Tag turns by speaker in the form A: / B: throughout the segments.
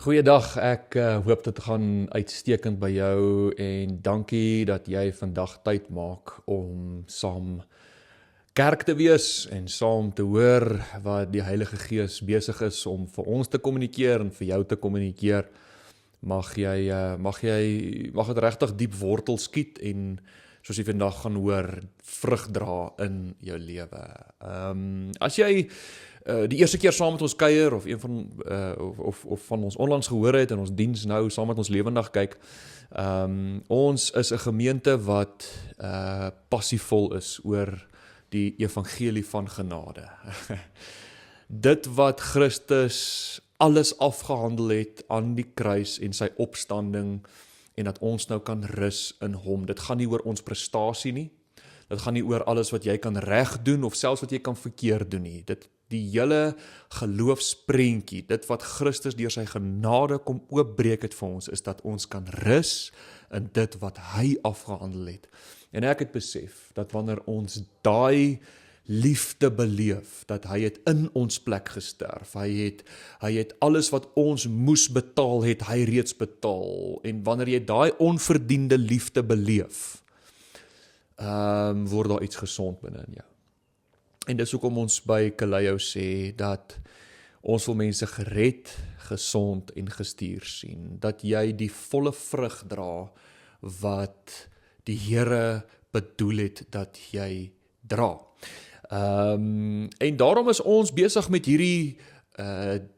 A: Goeiedag, ek hoop dit gaan uitstekend by jou en dankie dat jy vandag tyd maak om saam kerk te wees en saam te hoor wat die Heilige Gees besig is om vir ons te kommunikeer en vir jou te kommunikeer. Mag dit regtig diep wortel skiet en soos jy vandag gaan hoor, vrug dra in jou lewe. As jy die eerste keer saam met ons kuier of een van of van ons onlangs gehoor het en ons diens nou saam met ons lewendig kyk, ons is 'n gemeente wat passievol is oor die evangelie van genade. Dit wat Christus alles afgehandel het aan die kruis en sy opstanding en dat ons nou kan rus in hom. Dit gaan nie oor ons prestasie nie. Dit gaan nie oor alles wat jy kan reg doen of selfs wat jy kan verkeerd doen nie. Die hele geloofsprentjie, dit wat Christus deur sy genade kom oopbreek het vir ons, is dat ons kan rus in dit wat hy afgehandel het. En ek het besef dat wanneer ons daai liefde beleef, dat hy het in ons plek gesterf, hy het alles wat ons moes betaal het, hy reeds betaal, en wanneer jy daai onverdiende liefde beleef, word daar iets gesond binne in jou. En dis hoekom ons by Kaleo sê, dat ons wil mense gered, gesond en gestuur sien, dat jy die volle vrug dra, wat die Here bedoel het, dat jy dra. En daarom is ons besig met hierdie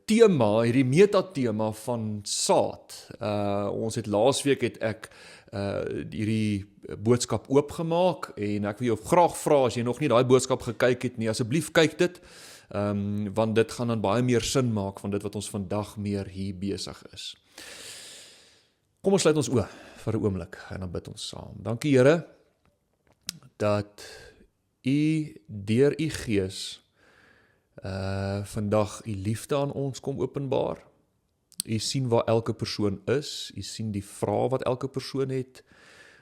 A: thema, hierdie metathema van saad. Ons het laasweek het ek hierdie boodskap oopgemaak en ek wil jou graag vra, as jy nog nie daai boodskap gekyk het nie, asseblief kyk dit, want dit gaan dan baie meer sin maak van dit wat ons vandag meer hier besig is. Kom ons sluit ons oë vir 'n oomblik en dan bid ons saam. Dankie Here, dat U deur U Gees vandag U liefde aan ons kom openbaar. U sien waar elke persoon is, U sien die vrae wat elke persoon het,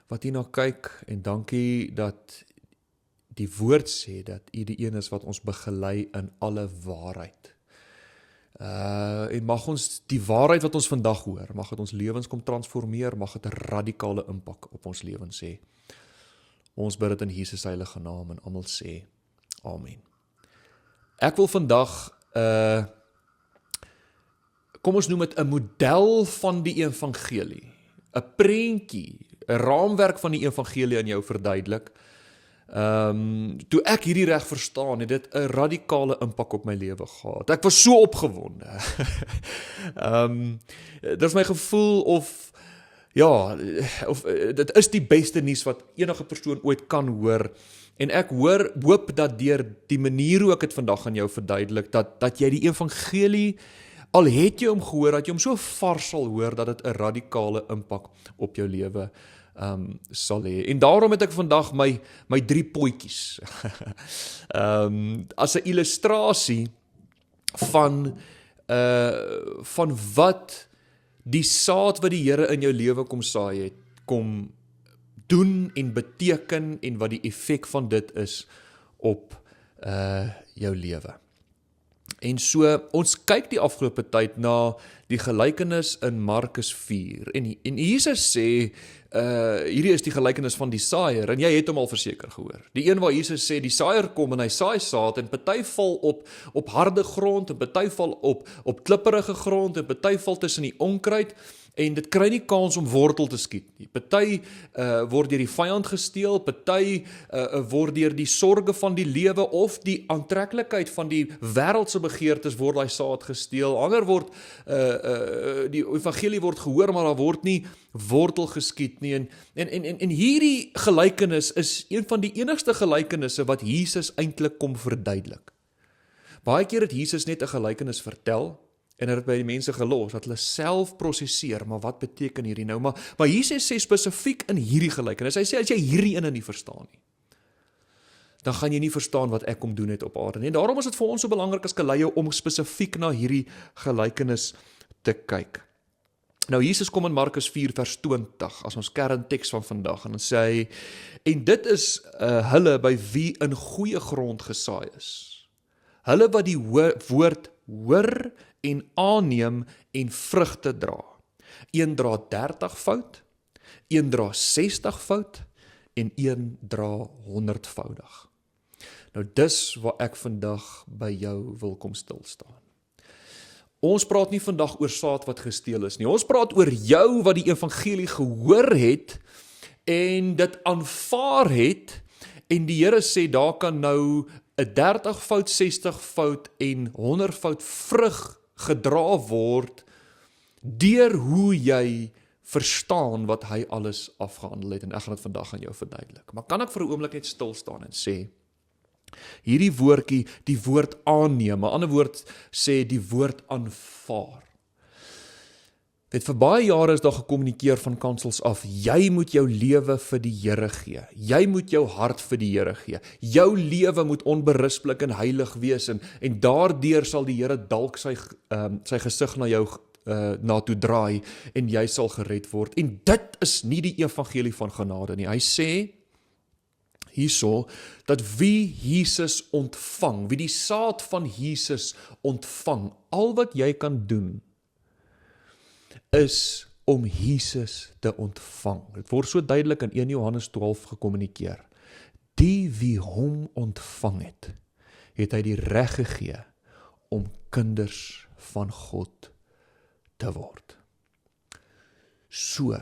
A: wat U na kyk, en dankie dat die woord sê, dat U die een is wat ons begelei in alle waarheid. En mag ons die waarheid wat ons vandag hoor, mag het ons lewens kom transformeer, mag het 'n radikale impak op ons lewens hê. Ons bid dit in Jesus heilige naam en almal sê, Amen. Ek wil vandag, kom ons noem dit 'n model van die evangelie, 'n prentjie, 'n raamwerk van die evangelie aan jou verduidelik. Toe ek hierdie reg verstaan, het dit 'n radikale impak op my lewe gehad. Ek was so opgewonde. Dit is my gevoel of dit is die beste nuus wat enige persoon ooit kan hoor, en ek hoop dat deur die manier hoe ek het vandag aan jou verduidelik, dat jy die evangelie, al het jy hom gehoor, dat jy hom so vars sal hoor, dat dit 'n radikale impak op jou lewe sal hê. En daarom het ek vandag my 3 potjies as 'n illustrasie van wat die saad wat die Here in jou lewe kom saai het, kom doen en beteken, en wat die effek van dit is op jou lewe. En so, ons kyk die afgelope tyd na die gelykenis in Markus 4, en Jesus sê, hierdie is die gelykenis van die saaier, en jy het hom al verseker gehoor. Die een waar Jesus sê, die saaier kom en hy saai saad, en party val op harde grond, en party val op klipperige grond, en party val tussen die onkruid, en dit kry nie kans om wortel te skiet nie. Party word deur die vyand gesteel, party word deur die sorge van die lewe of die aantreklikheid van die wêreldse begeertes word daai saad gesteel. Ander word die evangelie word gehoor, maar daar word nie wortel geskiet nie. En hierdie gelykenis is een van die enigste gelykenisse wat Jesus eintlik kom verduidelik. Baie keer het Jesus net 'n gelykenis vertel, en het by die mense gelos, dat hulle self prosesseer, maar wat beteken hierdie nou? Maar Jesus sê spesifiek in hierdie gelykenis, hy sê, as jy hierdie ene nie verstaan nie, dan gaan jy nie verstaan wat ek kom doen het op aarde nie. En daarom is dit vir ons so belangrik as Kaleo om spesifiek na hierdie gelykenis te kyk. Nou, Jesus kom in Markus 4 vers 20, as ons kernteks van vandag, en dan sê hy, en dit is hulle by wie in goeie grond gesaai is. Hulle wat die woord hoor en aanneem en vrugte dra. Een dra 30-fout, een dra 60-fout en een dra 100-voudig. Nou dis waar ek vandag by jou wil kom stilstaan. Ons praat nie vandag oor saad wat gesteel is nie. Ons praat oor jou wat die evangelie gehoor het en dit aanvaar het en die Here sê daar kan nou 'n 30-fout, 60-fout en 100-fout vrug gedra word deur hoe jy verstaan wat hy alles afgehandel het en ek gaan dit vandag aan jou verduidelik. Maar kan ek vir 'n oomblik net stil staan en sê hierdie woordjie, die woord aanneem, 'n ander woord sê die woord aanvaar. Dit vir baie jare is daar gekommunikeer van kansels af, jy moet jou lewe vir die Here gee, jy moet jou hart vir die Here gee, jou lewe moet onberispelik en heilig wees en daardeur sal die Here dalk sy gesig na jou na toe draai en jy sal gered word. En dit is nie die evangelie van genade nie. Hy sê hierso, dat wie Jesus ontvang, wie die saad van Jesus ontvang, al wat jy kan doen, is om Jesus te ontvang. Dit word so duidelik in 1 Johannes 12 gekommunikeer. Die wie hom ontvang het, het hy die reg gegee om kinders van God te word. So,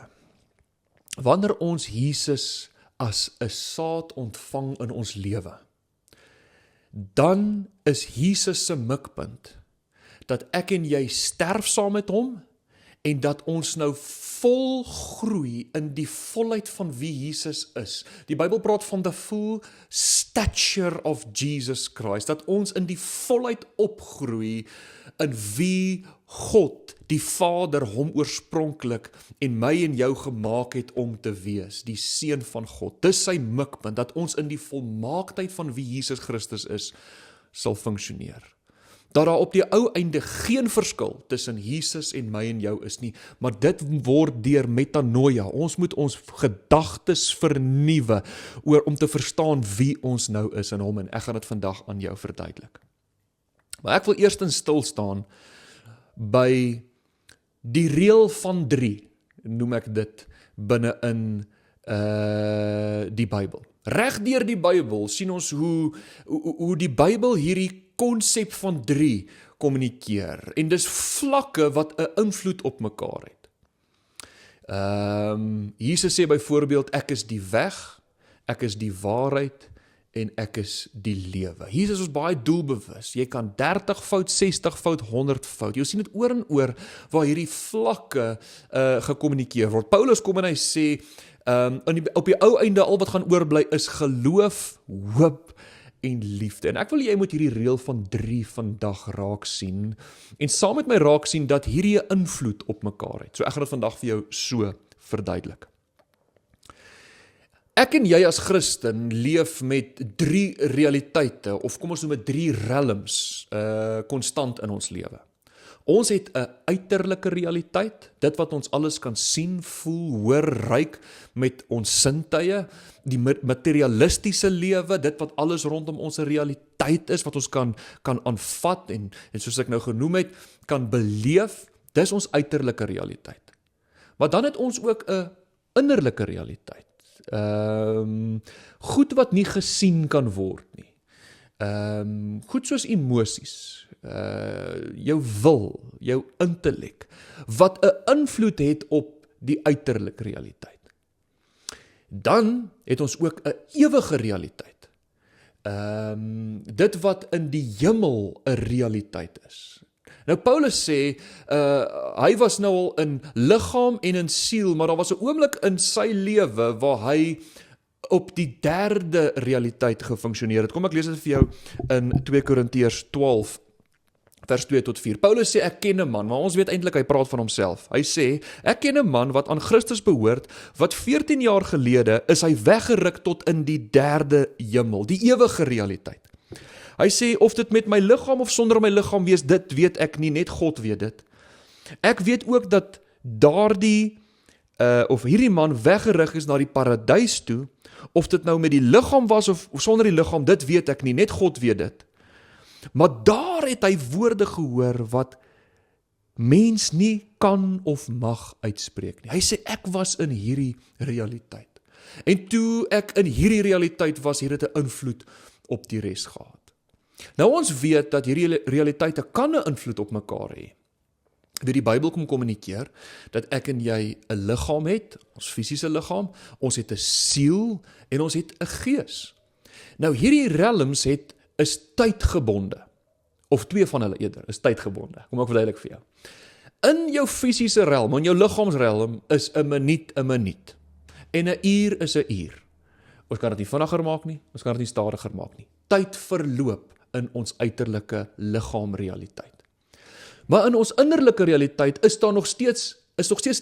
A: wanneer ons Jesus as 'n saad ontvang in ons lewe, dan is Jesus se mikpunt, dat ek en jy sterf saam met hom, en dat ons nou vol groei in die volheid van wie Jesus is. Die Bybel praat van the full stature of Jesus Christ, dat ons in die volheid opgroei in wie God, die Vader, hom oorspronklik en my en jou gemaak het om te wees, die Seun van God. Dis sy mikpunt, dat ons in die volmaaktheid van wie Jesus Christus is, sal funksioneer. Dat daar op die ou einde geen verskil tussen Jesus en my en jou is nie, maar dit word deur metanoia. Ons moet ons gedagtes vernuwe om te verstaan wie ons nou is in hom, en ek gaan dit vandag aan jou verduidelik. Maar ek wil eerstens stil staan by die reël van 3, noem ek dit, binne in die Bybel. Reg deur die Bybel sien ons hoe die Bybel hierdie konsep van 3 kommunikeer, en dis vlakke wat 'n invloed op mekaar het. Jesus sê byvoorbeeld, ek is die weg, ek is die waarheid, en ek is die lewe. Jesus is baie doelbewus. Jy kan 30-fout, 60-fout, 100-fout. Jy sien dit oor en oor waar hierdie vlakke gekommunikeer word. Paulus kom en hy sê, op die ou einde al wat gaan oorbly is geloof, hoop en liefde. En ek wil jy moet hierdie reël van 3 vandag raak sien, en saam met my raak sien dat hierdie 'n invloed op mekaar het. So ek gaan dit vandag vir jou so verduidelik. Ek en jy as Christen leef met 3 realiteite, of kom ons noem dit 3 realms, konstant in ons lewe. Ons het 'n uiterlike realiteit, dit wat ons alles kan sien, voel, hoor, ruik met ons sintuie, die materialistiese lewe, dit wat alles rondom ons realiteit is, wat ons kan aanvat en soos ek nou genoem het, kan beleef, dis ons uiterlike realiteit. Maar dan het ons ook 'n innerlike realiteit. Goed wat nie gesien kan word nie. Goed soos emosies, jou wil, jou intellek, wat 'n invloed het op die uiterlike realiteit. Dan het ons ook 'n ewige realiteit. Dit wat in die hemel 'n realiteit is. Nou Paulus sê, hy was nou al in liggaam en in siel, maar daar was 'n oomblik in sy lewe waar hy op die 3de realiteit gefunksioneer het. Kom ek lees dit vir jou in 2 Korintiërs 12, vers 2 tot 4. Paulus sê, ek ken 'n man, maar ons weet eintlik hy praat van homself. Hy sê, ek ken 'n man wat aan Christus behoort, wat 14 jaar gelede is hy weggeruk tot in die 3de hemel, die ewige realiteit. Hy sê, of dit met my liggaam of sonder my liggaam wees, dit weet ek nie, net God weet dit. Ek weet ook dat hierdie man weggerig is na die paradys toe, of dit nou met die liggaam was of sonder die liggaam, dit weet ek nie, net God weet dit. Maar daar het hy woorde gehoor wat mens nie kan of mag uitspreek nie. Hy sê, ek was in hierdie realiteit. En toe ek in hierdie realiteit was, het dit 'n invloed op die res gehad. Nou ons weet dat hierdie realiteite kan 'n invloed op mekaar hê. Die Bybel kom kommunikeer, dat ek en jy 'n liggaam het, ons fisiese liggaam, ons het 'n siel, en ons het 'n gees. Nou hierdie realms is tydgebonde, of twee van hulle eerder, is tydgebonde, kom ek verduidelik vir jou. In jou fisiese realm, in jou liggaamsrealm, is 'n minuut 'n minuut, en 'n uur is 'n uur. Ons kan dit nie vinniger maak nie, ons kan dit nie stadiger maak nie. Tyd verloop in ons uiterlike liggaamrealiteit. Maar in ons innerlike realiteit is nog steeds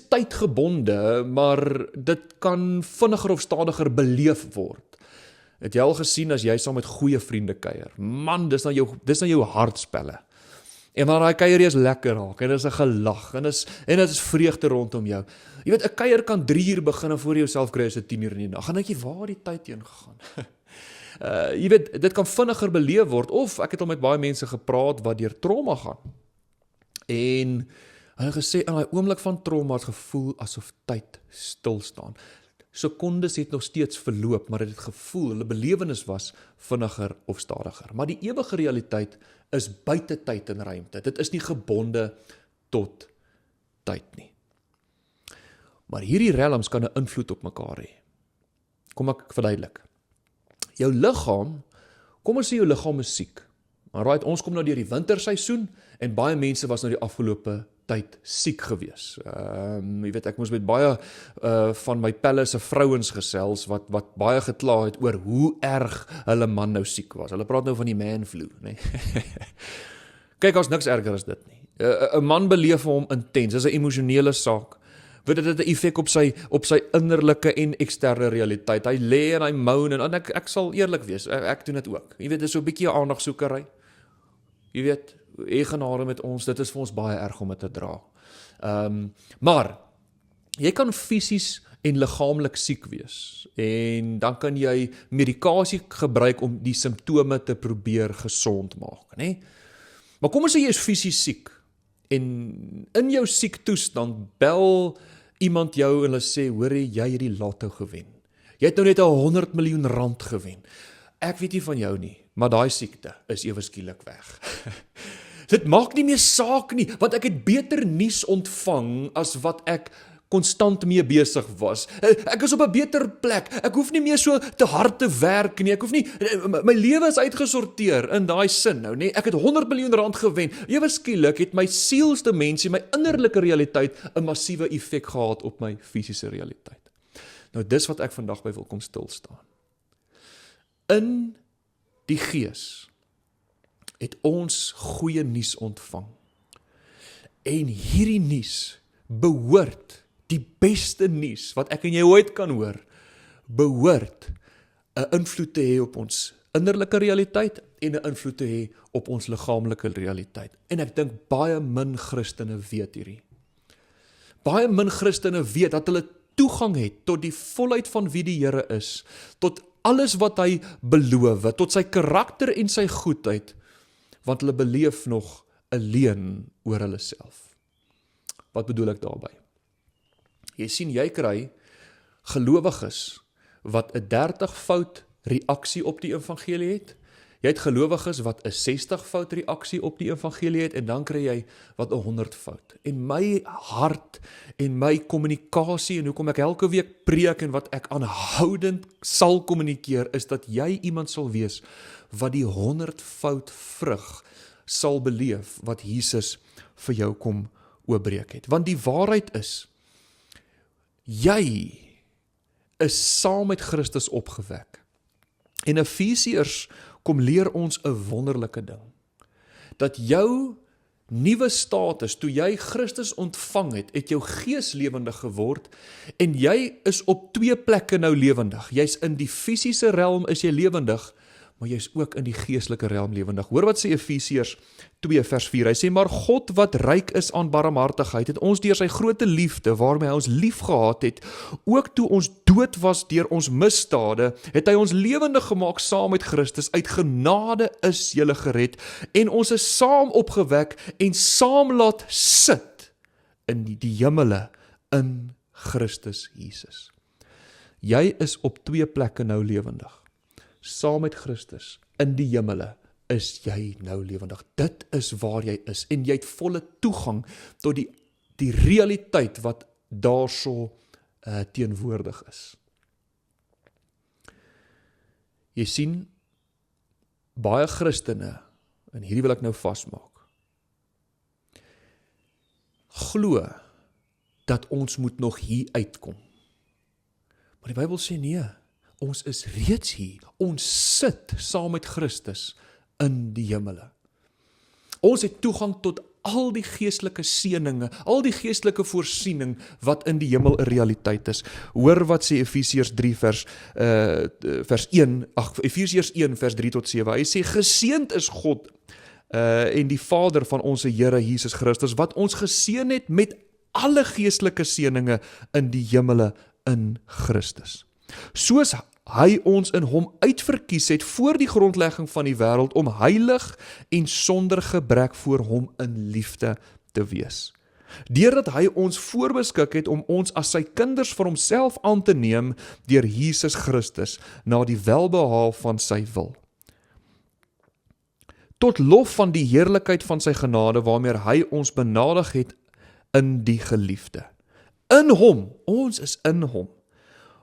A: tydgebonde, maar dit kan vinniger of stadiger beleef word. Het jy al gesien as jy saam met goeie vriende kuier? Man, dis na jou hartspelle. En maar daai kuier is lekker raak, en dit is 'n gelag, en dit is vreugde rondom jou. Jy weet, 'n kuier kan 3 uur begin, en voor jy jouself kry is dit 10 uur in die nag. En dink jy, waar het die tyd heen gegaan? Jy weet, dit kan vinniger beleef word, of ek het al met baie mense gepraat wat deur trauma gaan. En hulle gesê, in daai oomblik van trauma het gevoel asof tyd stil staan. Sekondes het nog steeds verloop, maar dit het gevoel, hulle belewenis was vinniger of stadiger. Maar die ewige realiteit is buite tyd en ruimte. Dit is nie gebonde tot tyd nie. Maar hierdie realms kan 'n invloed op mekaar hê. Kom ek verduidelik. Jou liggaam, kom ons sê jou liggaam is siek. Alright, ons kom nou deur die winterseisoen, en baie mense was nou die afgelope tyd siek gewees. Jy weet, ek moes met baie van my pelle se vrouens gesels, wat baie gekla het oor hoe erg hulle man nou siek was. Hulle praat nou van die man flu, nee. Kyk, as niks erger as dit nie. 'n Man beleef vir hom intens, dis 'n emosionele saak. Weet dit het 'n effek op sy innerlike en eksterne realiteit. Hy lê en hy moan, en ek sal eerlik wees, ek doen dit ook. Jy weet, dit is so 'n bietjie 'n aandagsoekery. Jy weet, egenare met ons, dit is vir ons baie erg om dit te dra. Maar, jy kan fisies en liggaamlik siek wees, en dan kan jy medikasie gebruik om die simptome te probeer gesond maak, né? Maar kom ons sê jy is fisies siek, en in jou siek toestand bel iemand jou en hulle sê, hoor jy het die lotto gewen. Jy het nou net 100 miljoen rand gewen. Ek weet nie van jou nie, maar daai siekte is ewe skielik weg. Dit maak nie meer saak nie, want ek het beter nuus ontvang as wat ek konstant mee besig was. Ek is op 'n beter plek, ek hoef nie meer so te hard te werk nie, my lewe is uitgesorteer in daai sin nou, nee, ek het 100 miljoen rand gewen, ewe skielik het my sielsdimensie, my innerlike realiteit, 'n massiewe effek gehad op my fisiese realiteit. Nou dis wat ek vandag by wil kom stilstaan. In die gees het ons goeie nuus ontvang. En hierdie nuus behoort, die beste nuus wat ek en jy ooit kan hoor, behoort 'n invloed te hê op ons innerlike realiteit en 'n invloed te hê op ons liggaamlike realiteit. En ek dink baie min Christene weet hierdie. Baie min Christene weet dat hulle toegang het tot die volheid van wie die Here is, tot alles wat hy beloof, tot sy karakter en sy goedheid, want hulle beleef nog 'n leuen oor hulle self. Wat bedoel ek daarby? Jy sien, jy kry gelowiges wat 'n 30 fout reaksie op die evangelie het. Jy het gelowiges wat 'n 60 fout reaksie op die evangelie het, en dan kry jy wat 'n 100 fout. En my hart en my kommunikasie, en hoekom ek elke week preek en wat ek aanhoudend sal kommunikeer, is dat jy iemand sal wees wat die 100 fout vrug sal beleef wat Jesus vir jou kom oopbreek het. Want die waarheid is, jy is saam met Christus opgewek. En Efesiërs kom leer ons 'n wonderlike ding. Dat jou nuwe status, toe jy Christus ontvang het jou gees lewendig geword, en jy is op 2 plekke nou lewendig. Jy's in die fisiese realm is jy lewendig, maar jy is ook in die geestelike realm lewendig. Hoor wat sê Efesiërs 2 vers 4, hy sê, maar God wat ryk is aan barmhartigheid, het ons deur sy groote liefde, waarmee hy ons lief gehad het, ook toe ons dood dood was deur ons misdade, het hy ons lewendig gemaak saam met Christus. Uit genade is julle gered, en ons is saam opgewek en saam laat sit in die hemele in Christus Jesus. Jy is op 2 plekke nou lewendig. Saam met Christus in die hemele is jy nou lewendig. Dit is waar jy is, en jy het volle toegang tot die realiteit wat daarso teenwoordig is. Jy sien, baie Christene, en hierdie wil ek nou vasmaak, glo dat ons moet nog hier uitkom. Maar die Bybel sê nee, ons is reeds hier, ons sit saam met Christus in die hemele. Ons het toegang tot al die geestelike seëninge, al die geestelike voorsiening wat in die hemel 'n realiteit is. Hoor wat sê Efesiërs 1 vers 3 tot 7. Hy sê, geseënd is God en die Vader van ons Here Jesus Christus, wat ons geseën het met alle geestelike seëninge in die hemele in Christus. Soos hy ons in hom uitverkies het voor die grondlegging van die wêreld, om heilig en sonder gebrek voor hom in liefde te wees. Deurdat hy ons voorbeskik het om ons as sy kinders vir homself aan te neem deur Jesus Christus, na die welbehae van sy wil. Tot lof van die heerlikheid van sy genade, waarmee hy ons benadig het in die geliefde. In hom, ons is in hom,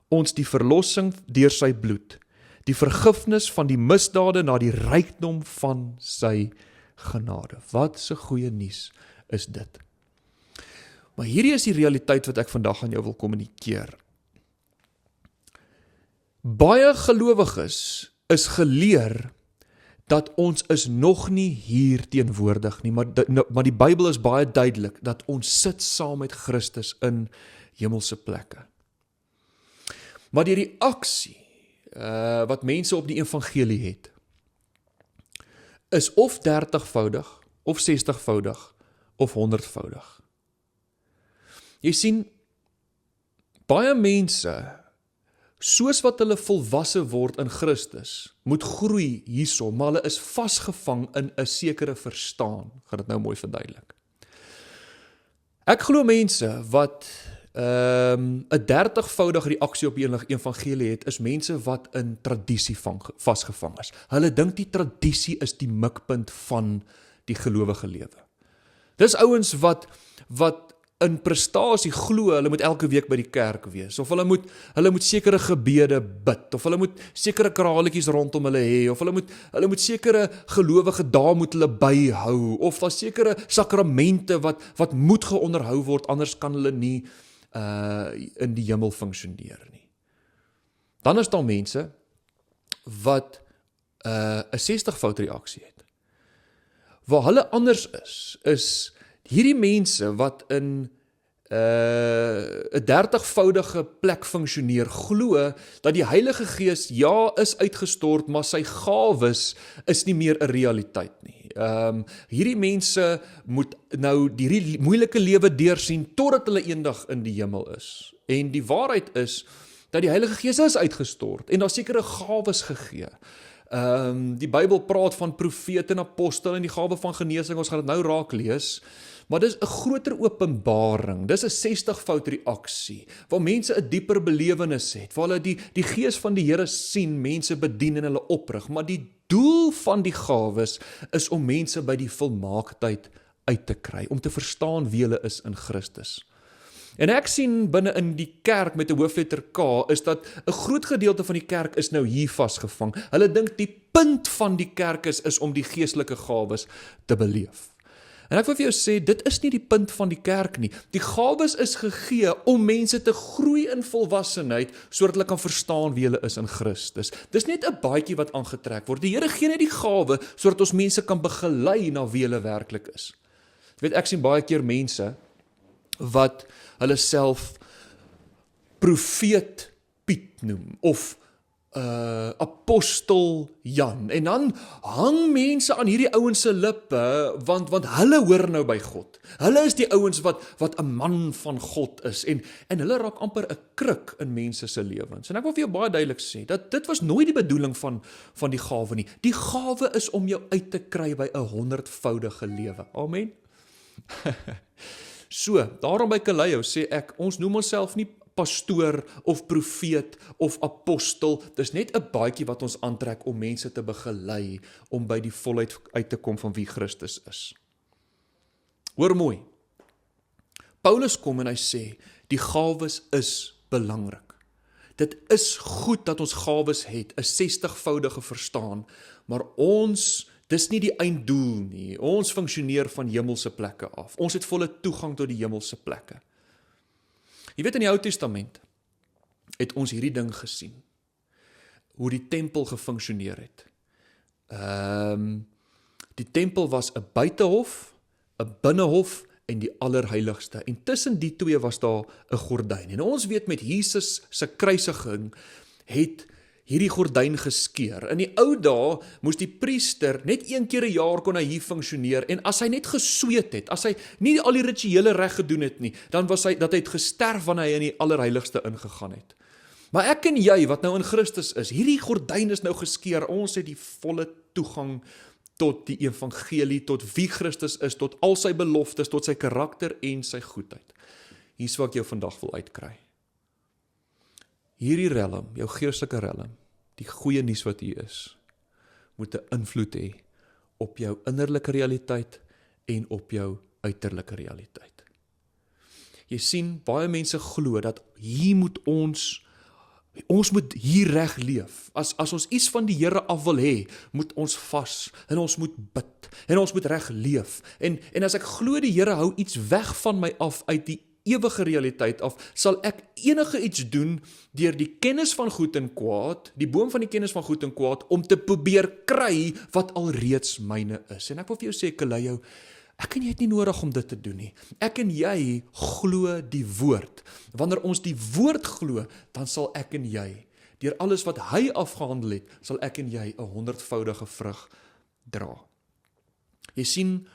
A: ons die verlossing deur sy bloed, die vergifnis van die misdade na die rykdom van sy genade. Wat 'n goeie nuus is dit. Maar hierdie is die realiteit wat ek vandag aan jou wil kommunikeer. Baie gelowiges is geleer dat ons is nog nie hier teenwoordig nie, maar die Bybel is baie duidelik dat ons sit saam met Christus in hemelse plekke. Maar die reaksie wat mense op die evangelie het, is of 30voudig, of 60voudig, of 100voudig. Jy sien, baie mense, soos wat hulle volwasse word in Christus, moet groei hierso, maar hulle is vasgevang in 'n sekere verstaan. Ek gaan dit nou mooi verduidelik. Ek glo mense wat 'n 30voudige reaksie op die evangelie het, is mense wat in tradisie vasgevang is. Hulle dink die tradisie is die mikpunt van die gelowige lewe. Dis ouens wat in prestasie glo, hulle moet elke week by die kerk wees, of hulle moet sekere gebede bid, of hulle moet sekere kraletjies rondom hulle hê, of hulle moet sekere gelowige dae moet hulle byhou, of daar sekere sakramente wat moet geonderhou word, anders kan hulle nie in die hemel funksioneer nie. Dan is daar mense wat 'n 60fout reaksie het. Waar hulle anders is hierdie mense wat in 'n 30voudige plek funksioneer, glo dat die Heilige Gees is uitgestort, maar sy gawes is nie meer 'n realiteit nie. Hierdie mense moet nou die moeilike lewe deursien totdat hulle eendag in die hemel is. En die waarheid is dat die Heilige Gees is uitgestort en daar sekere gawes gegee. Die Bybel praat van profete en apostel en die gawe van genesing, ons gaan dit nou raak lees, maar dis 'n groter openbaring, dis 'n 60fout reaksie, waar mense 'n dieper belewenis het, waar hulle die Gees van die Here sien, mense bedien en hulle oprig, maar die doel van die gawes is om mense by die volmaaktheid uit te kry, om te verstaan wie hulle is in Christus. En ek sien binne in die kerk met 'n hoofletter K, is dat 'n groot gedeelte van die kerk is nou hier vasgevang. Hulle dink die punt van die kerk is om die geestelike gawes te beleef. En ek wil vir jou sê, dit is nie die punt van die kerk nie. Die gawes is gegee om mense te groei in volwassenheid, sodat hulle kan verstaan wie hulle is in Christus. Dis net 'n baadjie wat aangetrek word. Die Here gee net die gawe, sodat ons mense kan begelei na wie hulle werklik is. Jy weet, ek sien baie keer mense wat hulle self profeet Piet noem, of apostel Jan. En dan hang mense aan hierdie ouens se lippe, want hulle hoor nou by God. Hulle is die ouens wat 'n man van God is, en hulle raak amper 'n kruk in mense se lewens. En ek wil vir jou baie duidelik sê, dat dit was nooit die bedoeling van die gawe nie. Die gawe is om jou uit te kry by 'n 100voudige lewe. Amen. So, daarom by Kaleo sê ek, ons noem onsself nie pastoor of profeet of apostel, dis net 'n baadjie wat ons aantrek om mense te begelei om by die volheid uit te kom van wie Christus is. Hoor mooi, Paulus kom en hy sê, die gawes is belangrik. Dit is goed dat ons gawes het, 'n 60voudige verstaan, maar dis nie die einddoel nie. Ons funksioneer van hemelse plekke af. Ons het volle toegang tot die hemelse plekke. Jy weet, in die Ou Testament het ons hierdie ding gesien, hoe die tempel gefunksioneer het. Die tempel was 'n buitehof, 'n binnehof en die allerheiligste. En tussen die twee was daar 'n gordyn. En ons weet met Jesus se kruisiging het hierdie gordyn geskeur. In die ou dae moes die priester net een keer 'n jaar kon hy hier funksioneer, en as hy net gesweet het, as hy nie al die rituele reg gedoen het nie, dan was hy dat hy het gesterf wanneer hy in die allerheiligste ingegaan het. Maar ek en jy wat nou in Christus is, hierdie gordyn is nou geskeur. Ons het die volle toegang tot die evangelie, tot wie Christus is, tot al sy beloftes, tot sy karakter en sy goedheid. Hier is wat ek jou vandag wil uitkry. Hierdie relm, jou geestelike relm, die goeie nuus wat hier is, moet 'n invloed hê op jou innerlike realiteit en op jou uiterlike realiteit. Jy sien, baie mense glo dat hier moet ons moet hier reg leef. As ons iets van die Here af wil hê, moet ons vas, en ons moet bid, en ons moet reg leef. En as ek glo die Here hou iets weg van my af uit die ewige realiteit af, sal ek enige iets doen deur die kennis van goed en kwaad, die boom van die kennis van goed en kwaad, om te probeer kry wat alreeds myne is. En ek wil vir jou sê, Kaleo, ek en jy het nie nodig om dit te doen nie. Ek en jy glo die woord. Wanneer ons die woord glo, dan sal ek en jy, deur alles wat hy afgehandel het, sal ek en jy 'n 100voudige vrug dra. Jy sien,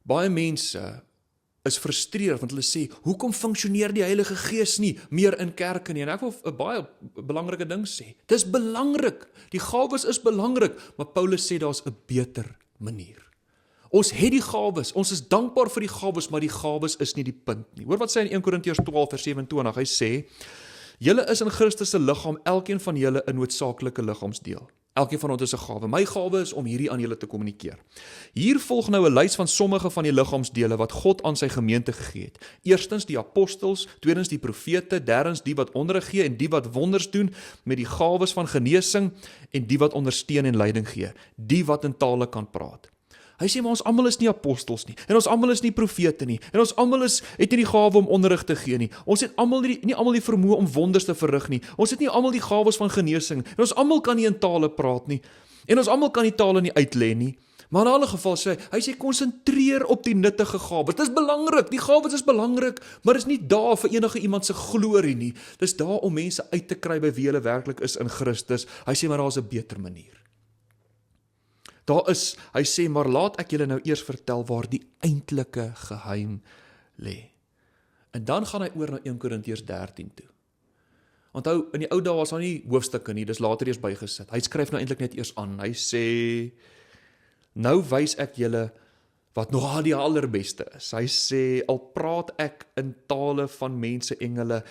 A: baie mense is frustreerd, want hulle sê, hoekom funksioneer die Heilige Gees nie meer in kerke nie? En ek wil 'n baie belangrike ding sê. Dis belangrik, die gawes is belangrik, maar Paulus sê daar's 'n beter manier. Ons het die gawes, ons is dankbaar vir die gawes, maar die gawes is nie die punt nie. Hoor wat sê in 1 Korintiërs 12:27, hy sê, julle is in Christus se liggaam, elkeen van julle 'n noodsaaklike liggaamsdeel. Elkeen van ons is 'n gawe. My gawe is om hierdie aan julle te kommunikeer. Hier volg nou 'n lys van sommige van die liggaamsdele wat God aan sy gemeente gegee het. Eerstens die apostels, tweedens die profete, derdens die wat onderrig gee en die wat wonders doen met die gawes van genesing en die wat ondersteun en leiding gee, die wat in tale kan praat. Hy sê, maar ons almal is nie apostels nie, en ons almal is nie profete nie, en ons almal het nie die gawe om onderrig te gee nie, ons het nie almal die vermoë om wonders te verrig nie, ons het nie almal die gawes van genesing, en ons almal kan nie in tale praat nie, en ons almal kan die tale nie uitlê nie, maar in alle geval hy sê, konsentreer op die nuttige gawes. Dit is belangrik, die gawes is belangrik, maar dit is nie daar vir enige iemand se glorie nie, dit is daar om mense uit te kry by wie hulle werklik is in Christus. Hy sê, maar daar is 'n beter manier. Hy sê, maar laat ek julle nou eers vertel waar die eintlike geheim lê. En dan gaan hy oor na 1 Korintiërs 13 toe. Onthou, in die ou dae was daar nie hoofstukke nie, dis later eers bygesit. Hy skryf nou eintlik net eers aan. Hy sê, nou wys ek julle wat nog die allerbeste is. Hy sê, al praat ek in tale van mense, engele,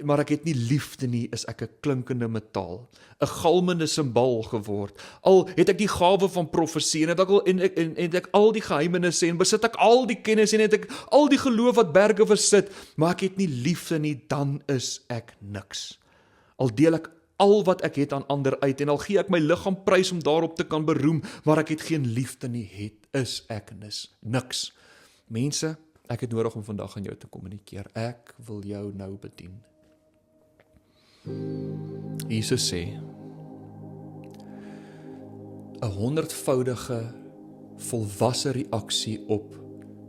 A: maar ek het nie liefde nie, is ek 'n klinkende metaal, 'n galmende simbaal geword. Al het ek die gawe van profesie, en het ek al die geheimenisse, en besit ek al die kennis, en het ek al die geloof wat berge versit, maar ek het nie liefde nie, dan is ek niks. Al deel ek al wat ek het aan ander uit, en al gee ek my liggaam prys om daarop te kan beroem, maar ek het geen liefde nie, is ek niks. Mense, ek het nodig om vandag aan jou te kommunikeer. Ek wil jou nou bedien. Jesus sê, 'n 100voudige volwasse reaksie op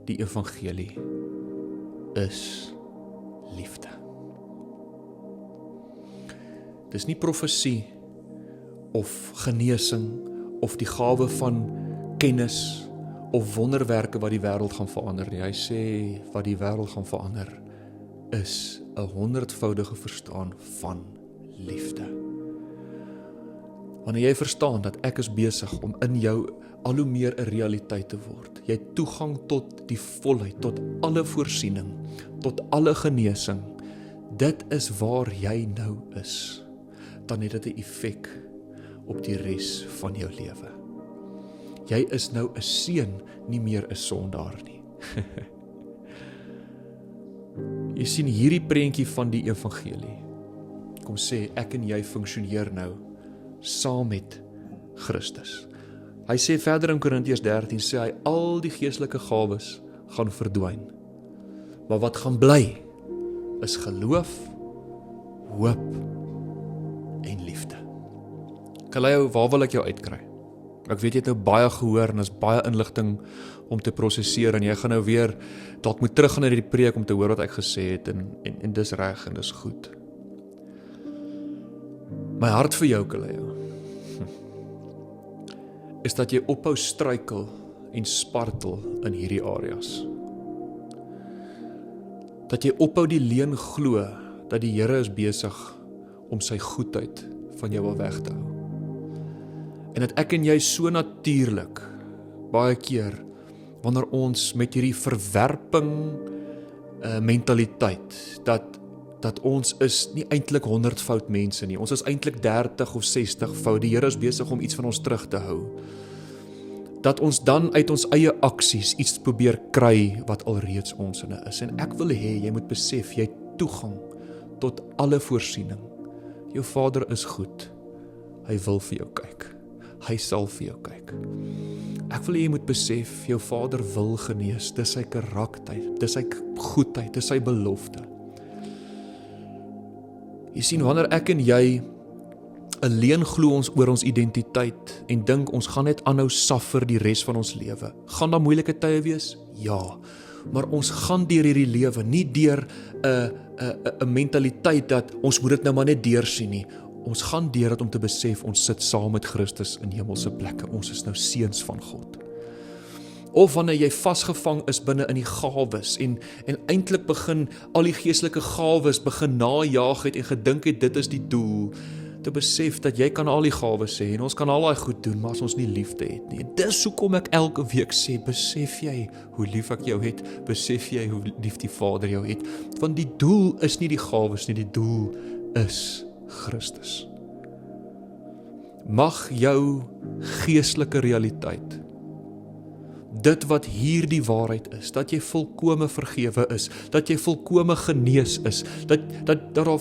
A: die evangelie is liefde. Dis nie profesie of genesing, of die gawe van kennis, of wonderwerke wat die wêreld gaan verander nie. Hy sê, wat die wêreld gaan verander, is 'n 100voudige verstaan van liefde. Wanneer jy verstaan dat ek is besig om in jou al hoe meer 'n realiteit te word, jy het toegang tot die volheid, tot alle voorsiening, tot alle genesing, dit is waar jy nou is, dan het dit 'n effek op die res van jou lewe. Jy is nou 'n seun, nie meer 'n sondaar nie. Jy sien hierdie prentjie van die evangelie, kom sê, ek en jy funksioneer nou saam met Christus. Hy sê verder in Korintiërs 13, sê hy, al die geestelike gawes gaan verdwyn. Maar wat gaan bly, is geloof, hoop en liefde. Kaleo, waar wil ek jou uitkry? Ek weet jy het nou baie gehoor en is baie inligting om te prosesseer en jy gaan nou weer dalk moet teruggaan na die preek om te hoor wat ek gesê het en dis reg en dis goed. My hart vir jou, Kaleo, is dat jy ophou struikel en spartel in hierdie areas. Dat jy ophou die leuen glo dat die Here is besig om sy goedheid van jou al weg te hou. En dat ek en jy so natuurlik, baie keer, wanneer ons met hierdie verwerping mentaliteit, dat ons is nie eintlik 100-fout mense nie, ons is eintlik 30 of 60-fout, die Here is besig om iets van ons terug te hou. Dat ons dan uit ons eie aksies iets probeer kry wat alreeds ons inne is. En ek wil hê, jy moet besef, jy het toegang tot alle voorsiening. Jou Vader is goed, hy wil vir jou kyk. Hy sal vir jou kyk. Ek wil hê jy moet besef, jou Vader wil genees, dis sy karakter, dis sy goedheid, dis sy belofte. Jy sien, wanneer ek en jy alleen glo ons oor ons identiteit en dink ons gaan net aanhou suffer die res van ons lewe, gaan daar moeilike tye wees? Ja, maar ons gaan deur hierdie lewe, nie deur 'n mentaliteit dat ons moet dit nou maar net deursien nie. Ons gaan deur dit om te besef, ons sit saam met Christus in hemelse plekke, ons is nou seuns van God. Of wanneer jy vasgevang is binne in die gawes en eintlik begin al die geestelike gawes begin najaag het en gedink het dit is die doel, te besef dat jy kan al die gawes hê en ons kan al daai goed doen, maar as ons nie liefde het nie. En dis hoekom ek elke week sê, besef jy hoe lief ek jou het, besef jy hoe lief die Vader jou het, want die doel is nie die gawes nie, die doel is Christus. Mag jou geestelike realiteit, dit wat hier die waarheid is, dat jy volkome vergewe is, dat jy volkome genees is, dat daar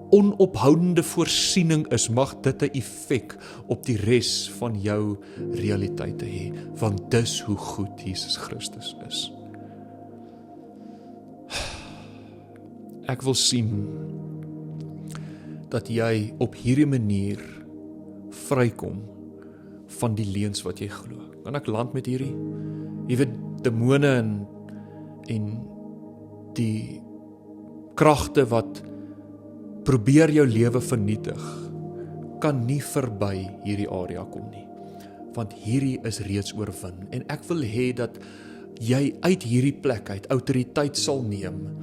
A: onophoudende voorsiening is, mag dit 'n effek op die res van jou realiteite hê, want dis hoe goed Jesus Christus is. Ek wil sien dat jy op hierdie manier vrykom van die leuns wat jy glo. Kan ek land met hierdie? Jy weet, demone en die kragte wat probeer jou lewe vernietig, kan nie verby hierdie area kom nie. Want hierdie is reeds oorwin. En ek wil hê dat jy uit hierdie plek uit autoriteit sal neem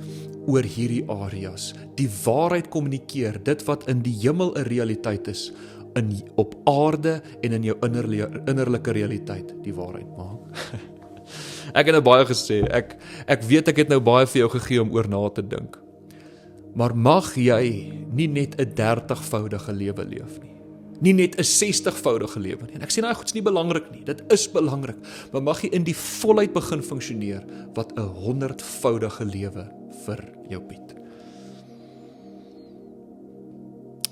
A: oor hierdie areas. Die waarheid kommunikeer, dit wat in die hemel 'n realiteit is, op aarde en in jou innerlike realiteit die waarheid maak. Ek het nou baie gesê, ek weet ek het nou baie vir jou gegee om oor na te dink. Maar mag jy nie net 'n 30voudige lewe leef nie. Nie net 'n 60voudige lewe nie. En ek sê nou, goed is nie belangrik nie, dit is belangrik, maar mag jy in die volheid begin funksioneer wat 'n 100voudige lewe vir jou bied.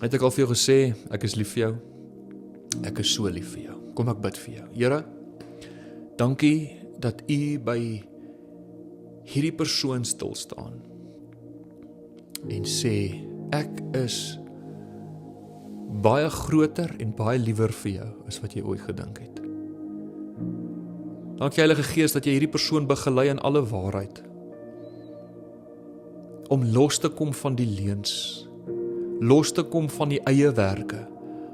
A: Het ek al vir jou gesê, ek is lief vir jou, ek is so lief vir jou. Kom ek bid vir jou. Here, dankie dat U by hierdie persoon stil staan en sê, ek is baie groter en baie liewer vir jou as wat jy ooit gedink het. Dankie Heilige Gees dat jy hierdie persoon begelei in alle waarheid, om los te kom van die leuns, los te kom van die eie werke,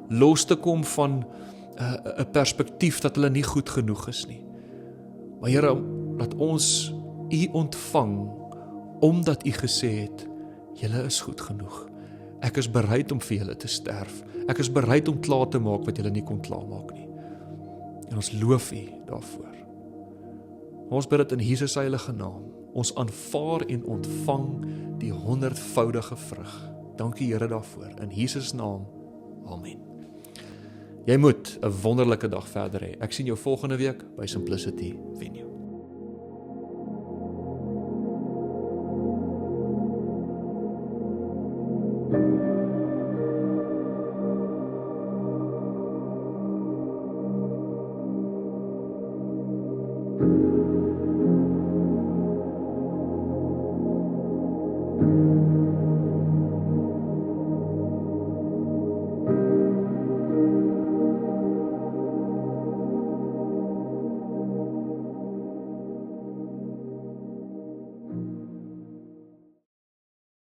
A: los te kom van 'n perspektief dat hulle nie goed genoeg is nie. Maar Here, dat ons U ontvang, omdat U gesê het, julle is goed genoeg. Ek is bereid om vir julle te sterf. Ek is bereid om klaar te maak wat julle nie kon klaarmaak nie. En ons loof U daarvoor. Ons bid dit in Jesus se heilige naam. Ons aanvaar en ontvang die 100voudige vrug. Dankie Here daarvoor. In Jesus naam. Amen. Jy moet 'n wonderlike dag verder hê. Ek sien jou volgende week by Simplicity Venue.